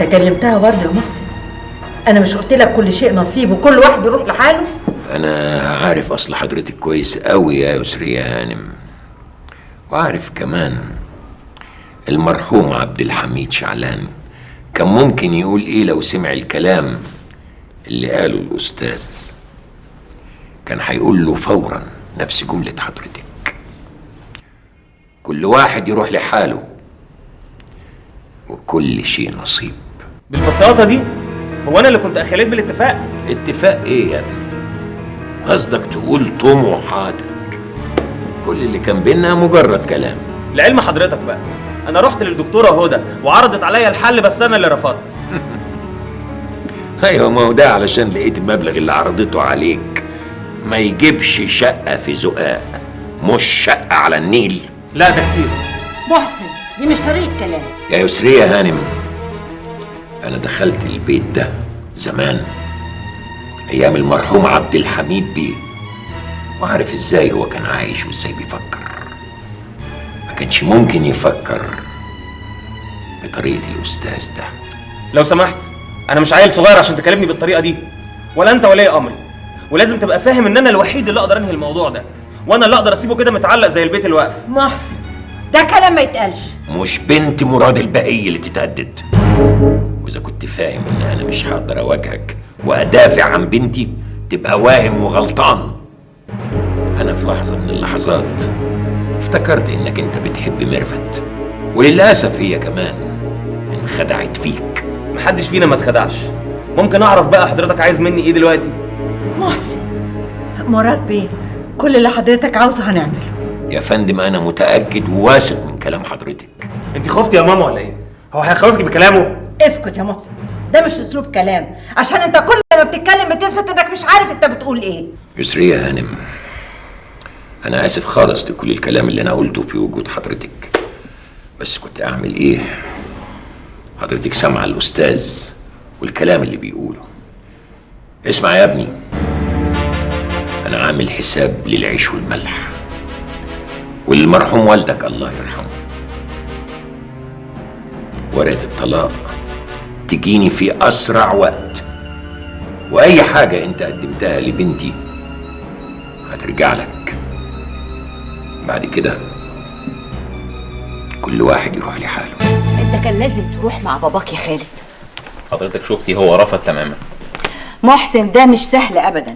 انت كلمتها برضه يا محسن؟ انا مش قلت لك كل شيء نصيب وكل واحد يروح لحاله؟ انا عارف اصل حضرتك كويس قوي يا يسرية هانم، وعارف كمان المرحوم عبد الحميد شعلان كان ممكن يقول ايه لو سمع الكلام اللي قاله الاستاذ. كان هيقول له فورا نفس جملة حضرتك، كل واحد يروح لحاله وكل شيء نصيب. بالبساطة دي؟ هو انا اللي كنت اخليت بالاتفاق؟ اتفاق ايه يا ابني؟ قصدك تقول طموحاتك. كل اللي كان بينا مجرد كلام. لعلم حضرتك بقى، انا رحت للدكتورة هدى وعرضت عليا الحل، بس انا اللي رفضت. ايوه، ما هو ده علشان لقيت المبلغ اللي عرضته عليك ما يجيبش شقة في زقاق، مش شقة على النيل. لا ده كتير. محسن دي مش طريقة كلام. يا يسرية هانم، انا دخلت البيت ده زمان ايام المرحوم عبد الحميد بيه، وعارف ازاي هو كان عايش وازاي بيفكر. ما كانش ممكن يفكر بطريقة الاستاذ ده. لو سمحت، انا مش عيل صغير عشان تكلمني بالطريقة دي، ولا انت ولي امري، ولازم تبقى فاهم ان انا الوحيد اللي اقدر انهي الموضوع ده، وانا اللي اقدر اسيبه كده متعلق زي البيت الواقف. محسن ده كلام ما يتقالش. مش بنت مراد البهي اللي تتهدد. واذا كنت فاهم ان انا مش هقدر اواجهك وادافع عن بنتي تبقى واهم وغلطان. انا في لحظة من اللحظات افتكرت انك انت بتحب ميرفت، وللاسف هي كمان انخدعت فيك. محدش فينا ما اتخدعش. ممكن اعرف بقى حضرتك عايز مني ايه دلوقتي؟ محسن، مراد بيه كل اللي حضرتك عاوزه هنعمله. يا فندم انا متأكد وواثق من كلام حضرتك. انت خفتي يا ماما ولا ايه؟ هو هيخوفك بكلامه؟ اسكت يا محسن، ده مش اسلوب كلام، عشان انت كل ما بتتكلم بتثبت انك مش عارف انت بتقول ايه. يسرية هانم، انا اسف خالص لكل الكلام اللي انا قلته في وجود حضرتك، بس كنت اعمل ايه؟ حضرتك سامعة الاستاذ والكلام اللي بيقوله. اسمع يا ابني، انا عامل حساب للعيش والملح، والمرحوم والدك الله يرحمه ورقة الطلاق تجيني في اسرع وقت، واي حاجة انت قدمتها لبنتي هترجع لك. بعد كده كل واحد يروح لحاله. انت كان لازم تروح مع باباك يا خالد. حضرتك شفتي هو رفض تماما. محسن ده مش سهل ابدا،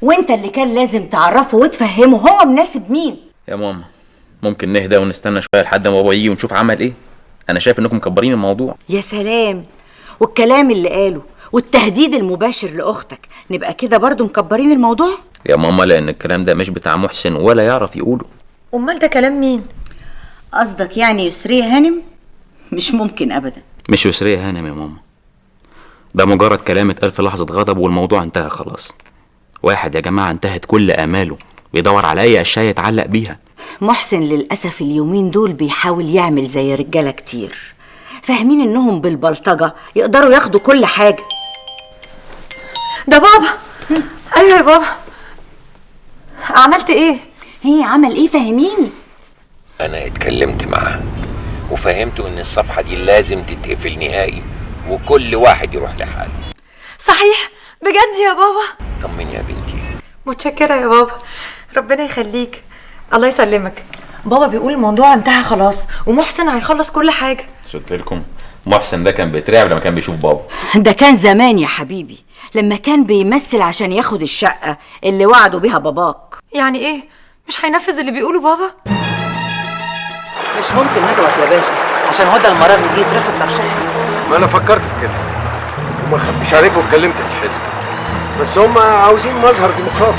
وانت اللي كان لازم تعرفه وتفهمه هو مناسب مين. يا ماما ممكن نهدى ونستنى شويه لحد ما بابا يجي ونشوف عمل ايه؟ انا شايف انكم مكبرين الموضوع. يا سلام، والكلام اللي قاله والتهديد المباشر لاختك، نبقى كده برضو مكبرين الموضوع يا ماما، لان الكلام ده مش بتاع محسن ولا يعرف يقوله. امال ده كلام مين؟ قصدك يعني يسرية هانم؟ مش ممكن ابدا. مش يسرية هانم يا ماما، ده مجرد كلام اتقال في لحظه غضب والموضوع انتهى خلاص. واحد يا جماعه انتهت كل اماله بيدور على اي اشياء يتعلق بيها. محسن للاسف اليومين دول بيحاول يعمل زي رجاله كتير، فاهمين انهم بالبلطجه يقدروا ياخدوا كل حاجه. ده بابا. ايوه يا بابا، عملت ايه؟ هي عمل ايه؟ فهميني. انا اتكلمت معاه وفهمته ان الصفحة دي لازم تتقفل نهائي وكل واحد يروح لحاله. صحيح؟ بجد يا بابا؟ طمني يا بنتي. متشكرة يا بابا، ربنا يخليك. الله يسلمك. بابا بيقول الموضوع انتهى خلاص ومحسن هيخلص كل حاجة. قلت لكم محسن ده كان بيترعب لما كان بيشوف بابا. ده كان زمان يا حبيبي، لما كان بيمثل عشان ياخد الشقة اللي وعدوا بيها باباك. يعني ايه؟ مش هينفذ اللي بيقوله بابا؟ مش ممكن نغلط يا باشا عشان هدى المرة دي يترفض ترشيحها. ما انا فكرت في كده وما خبيش عليك واتكلمت في الحزب، بس هم عاوزين مظهر ديمقراطي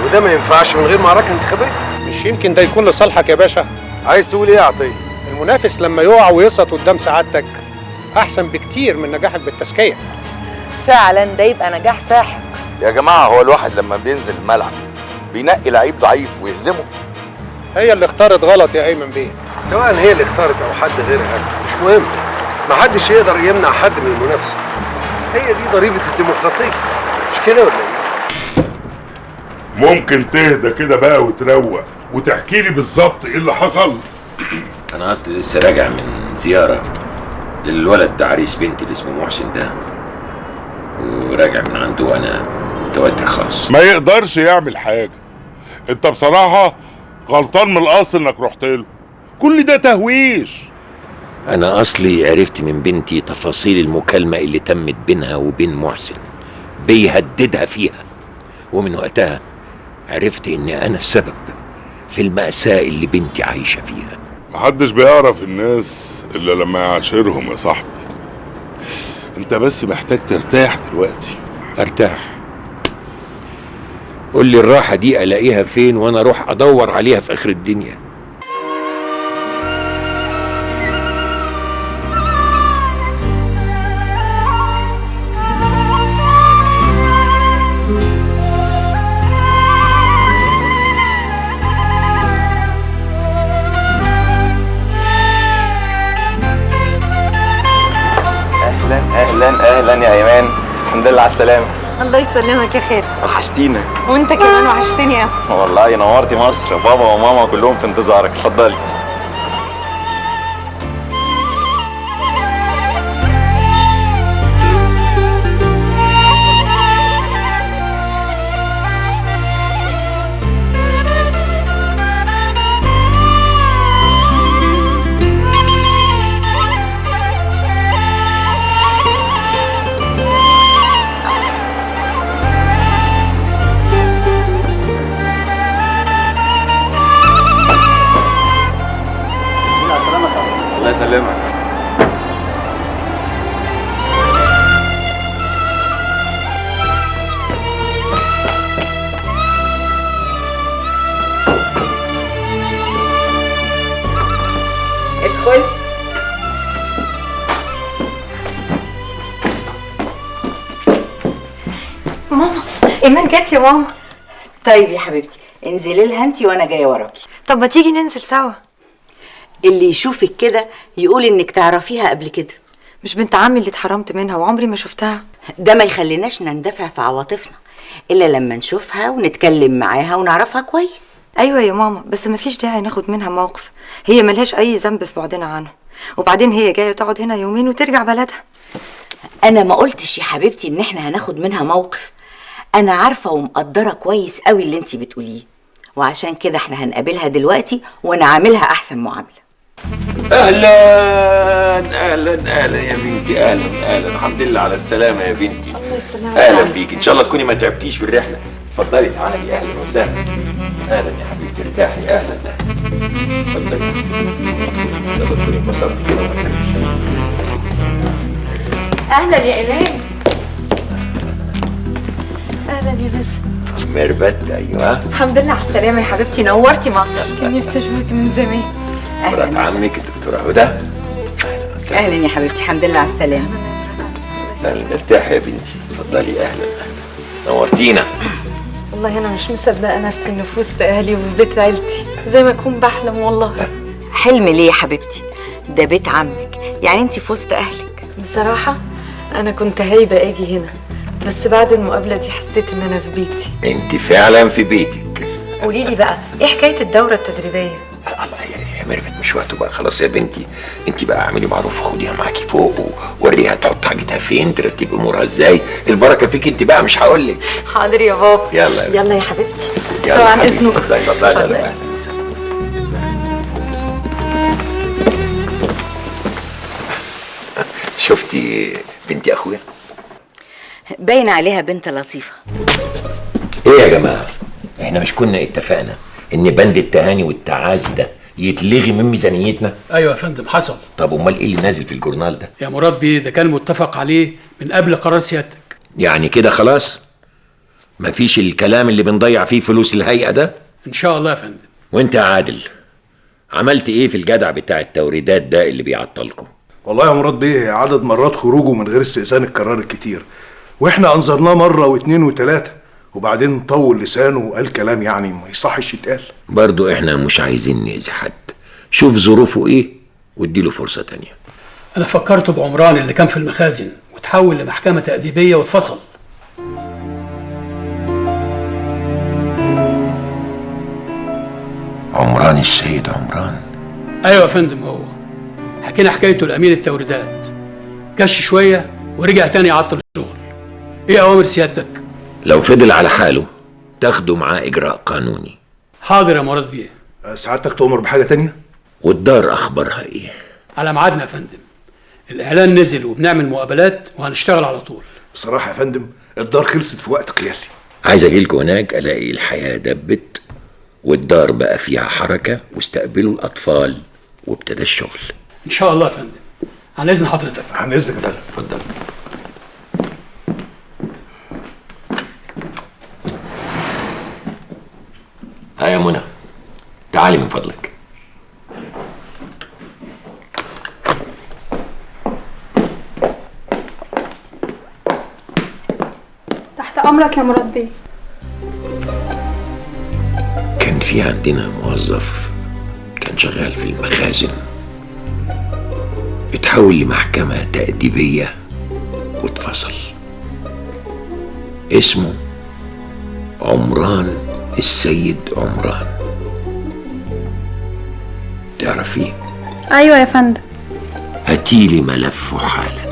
وده ما ينفعش من غير معركة انتخابية. مش يمكن ده يكون لصالحك يا باشا؟ عايز تقول ايه يا عطية؟ المنافس لما يقع ويسقط قدام سعادتك احسن بكتير من نجاحك بالتزكية. فعلا ده يبقى نجاح ساحق. يا جماعة هو الواحد لما بينزل الملعب بينقي لعيب ضعيف ويهزمه؟ هي اللي اختارت غلط يا ايمن بيه. سواء هي اللي اختارت او حد غيرها مش مهم، محدش يقدر يمنع حد من المنافسة. هي دي ضريبة الديمقراطية، مش كده ولا ايه؟ ممكن تهدى كده بقى وتروق وتحكي لي بالظبط ايه اللي حصل؟ انا اصلي لسه راجع من زيارة الولد ده عريس بنتي اللي اسمه محسن ده، وراجع من عنده وانا متوتر خالص. ما يقدرش يعمل حاجه. انت بصراحه غلطان من الاصل انك رحت له، كل ده تهويش. انا اصلي عرفت من بنتي تفاصيل المكالمه اللي تمت بينها وبين محسن، بيهددها فيها، ومن وقتها عرفت اني انا السبب في المأساة اللي بنتي عايشة فيها. محدش بيعرف الناس الا لما يعاشرهم يا صاحبي. انت بس محتاج ترتاح دلوقتي. ارتاح؟ قول لي الراحة دي الاقيها فين وانا اروح ادور عليها في اخر الدنيا؟ اهلا يا ايمان، الحمد لله على السلامه. الله يسلمك يا خالد. وحشتينا. وانت كمان وحشتني يا والله نورتي مصر، بابا وماما كلهم في انتظارك. اتفضلي. الله يسلمك. ادخل. ماما، ايمان جت يا ماما. طيب يا حبيبتي انزلي لها انتي وانا جايه وراكي. طب ما تيجي ننزل سوا. اللي يشوفك كده يقول انك تعرفيها قبل كده. مش بنت عمي اللي اتحرمت منها وعمري ما شفتها. ده ما يخليناش نندفع في عواطفنا الا لما نشوفها ونتكلم معاها ونعرفها كويس. ايوه يا ماما، بس ما فيش داعي ناخد منها موقف، هي ملهاش اي ذنب في بعدنا عنها، وبعدين هي جايه تقعد هنا يومين وترجع بلدها. انا ما قلتش يا حبيبتي ان احنا هناخد منها موقف، انا عارفه ومقدره كويس قوي اللي انتي بتقوليه، وعشان كده احنا هنقابلها دلوقتي ونعاملها احسن معامله. اهلا اهلا اهلا يا بنتي، اهلا الحمد لله على السلامه يا بنتي. الله يسلمك. اهلا بيك، ان شاء الله تكوني ما تعبتيش في الرحله. اتفضلي تعالي، اهلا وسهلا. اهلا يا حبيبتي، ارتاحي. اهلا اتفضلي. يلا تكوني انبسطتي كده. اهلا يا ايمان. اهلا يا بنت. ميرفت، ايوه. الحمد لله على السلامه يا حبيبتي، نورتي مصر. كان نفسي اشوفك من زمان. مرات عمك الدكتوره هدى. اهلا يا حبيبتي، الحمد لله على السلامه. اهلا، ارتاحي يا بنتي، اتفضلي. اهلا نورتينا. والله انا مش مصدقه نفسي اني في وسط اهلي وفي بيت عيلتي، زي ما اكون بحلم والله. حلم ليه يا حبيبتي؟ ده بيت عمك، يعني انت في وسط اهلك. بصراحه انا كنت هايبه اجي هنا، بس بعد المقابله دي حسيت ان انا في بيتي. انت فعلا في بيتك. قولي لي بقى ايه حكايه الدوره التدريبيه؟ الله يا ميرفت، مش وقته بقى خلاص يا بنتي. انت بقى اعملي معروف، خديها معاكي فوق ووريها تحط حاجتها فين، ترتبي امورها ازاي. البركه فيك انت بقى، مش هقول لك. حاضر يا بابا. يلا يلا يا حبيبتي. طبعا اذنك. اتفضلي. شفتي بنتي اخويا؟ باين عليها بنت لطيفه. ايه يا جماعه، احنا مش كنا اتفقنا ان بند التهاني والتعازي ده يتلغي من ميزانيتنا؟ ايوه يا فندم، حصل. طب امال ايه اللي نازل في الجورنال ده؟ يا مراد بيه، ده كان متفق عليه من قبل قرار سيادتك. يعني كده خلاص مفيش الكلام اللي بنضيع فيه فلوس الهيئه ده؟ ان شاء الله يا فندم. وانت يا عادل، عملت ايه في الجدع بتاع التوريدات ده اللي بيعطلكم؟ والله يا مراد بيه، عدد مرات خروجه من غير استئذان الكرار الكتير، واحنا انظرناه مره واثنين وثلاثه، وبعدين طول لسانه وقال كلام يعني ما يصحش يتقال. برضو احنا مش عايزين نأذي حد، شوف ظروفه ايه واديله فرصه تانية. انا فكرته بعمران اللي كان في المخازن وتحول لمحكمه تأديبيه واتفصل. عمران السيد عمران؟ ايوه يا فندم، هو حكينا حكايته لامين التوريدات كش شويه ورجع تاني يعطل الشغل. ايه اوامر سيادتك؟ لو فضل على حاله تاخده معاه اجراء قانوني. حاضر يا مراد بيه. سعادتك تؤمر بحاجه تانية؟ والدار اخبارها ايه؟ على ميعادنا يا فندم. الاعلان نزل وبنعمل مقابلات وهنشتغل على طول. بصراحه يا فندم الدار خلصت في وقت قياسي. عايز اجيلكوا هناك الاقي الحياه دبت والدار بقى فيها حركه واستقبلوا الاطفال وابتدى الشغل. ان شاء الله يا فندم. عن اذن حضرتك. عن اذنك يا فندم. اتفضل. ها يا منى، تعالي من فضلك. تحت امرك يا مراد بيه. كان في عندنا موظف كان شغال في المخازن، اتحول لمحكمة تأديبية واتفصل. اسمه عمران السيد عمران. تعرفيه؟ ايوه يا فندم. هاتيلي ملفه حالا.